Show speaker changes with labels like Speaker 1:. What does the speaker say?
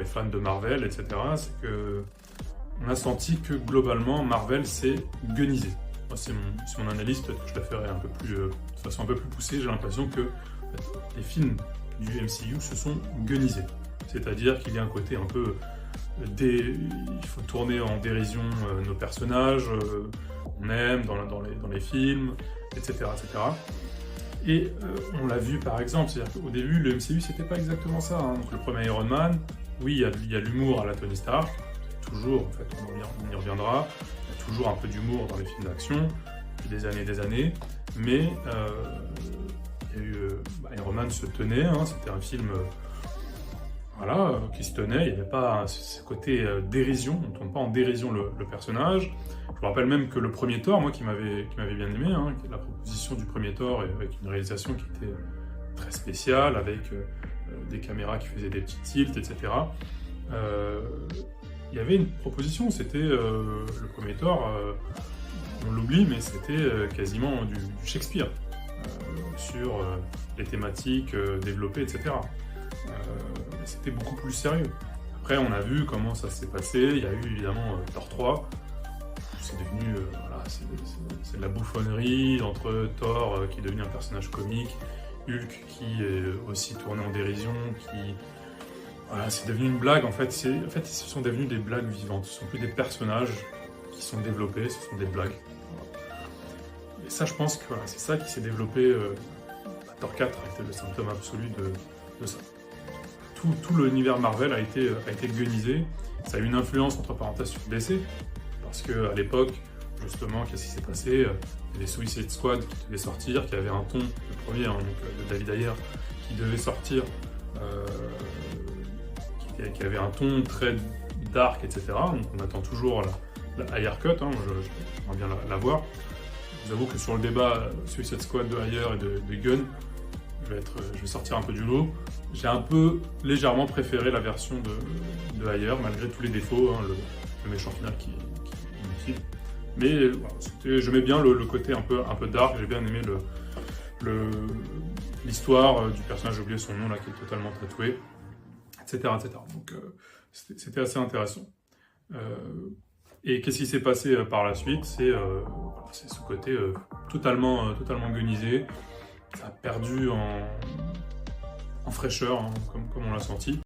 Speaker 1: les fans de Marvel, etc., c'est que on a senti que globalement Marvel s'est gunisé. Moi, c'est mon analyse, peut-être que je la ferai un peu plus, de façon un peu plus poussée. J'ai l'impression que les films du MCU se sont gunisés. C'est-à-dire qu'il y a un côté un peu il faut tourner en dérision nos personnages, on aime dans les films, etc. etc. Et on l'a vu par exemple, c'est-à-dire qu'au début, le MCU, c'était pas exactement ça. Hein. Donc le premier Iron Man, oui, il y a l'humour à la Tony Stark, toujours, en fait, on y reviendra, il y a toujours un peu d'humour dans les films d'action, depuis des années, mais il y a eu, Iron Man se tenait, hein, c'était un film voilà, qui se tenait, il n'y avait pas ce côté dérision, on ne tourne pas en dérision le personnage. Je me rappelle même que le premier Thor, moi qui m'avait bien aimé, hein, la proposition du premier Thor avec une réalisation qui était très spéciale, avec des caméras qui faisaient des petits tilts, etc. Il y avait une proposition, c'était le premier Thor, on l'oublie, mais c'était quasiment du Shakespeare sur les thématiques développées, etc. C'était beaucoup plus sérieux. Après, on a vu comment ça s'est passé. Il y a eu évidemment Thor 3. C'est devenu voilà, c'est de la bouffonnerie entre Thor qui est devenu un personnage comique, Hulk qui est aussi tourné en dérision, voilà, c'est devenu une blague en fait. Ils sont devenus des blagues vivantes. Ce ne sont plus des personnages qui sont développés, ce sont des blagues. Et ça, je pense que voilà, c'est ça qui s'est développé. Thor 4 a été le symptôme absolu de ça. Tout l'univers Marvel a été gueunisé. Ça a eu une influence, entre parenthèses, sur DC, parce qu'à l'époque, justement, qu'est-ce qui s'est passé? Il y avait Suicide Squad qui devait sortir, qui avait un ton, le premier, hein, donc, de David Ayer, qui devait sortir, qui avait un ton très dark, etc. Donc on attend toujours la Ayer Cut, hein, j'aimerais bien la voir. Je vous avoue que sur le débat Suicide Squad de Ayer et de Gunn, je vais sortir un peu du lot. J'ai un peu légèrement préféré la version de Ayer, malgré tous les défauts, hein, le méchant final qui est inutile. Mais voilà, j'aimais bien le côté un peu dark, j'ai bien aimé l'histoire du personnage, j'ai oublié son nom là, qui est totalement tatoué, etc. etc. Donc c'était assez intéressant. Et qu'est-ce qui s'est passé par la suite? C'est ce côté totalement gueunisé. Ça a perdu en fraîcheur, hein, comme on l'a senti.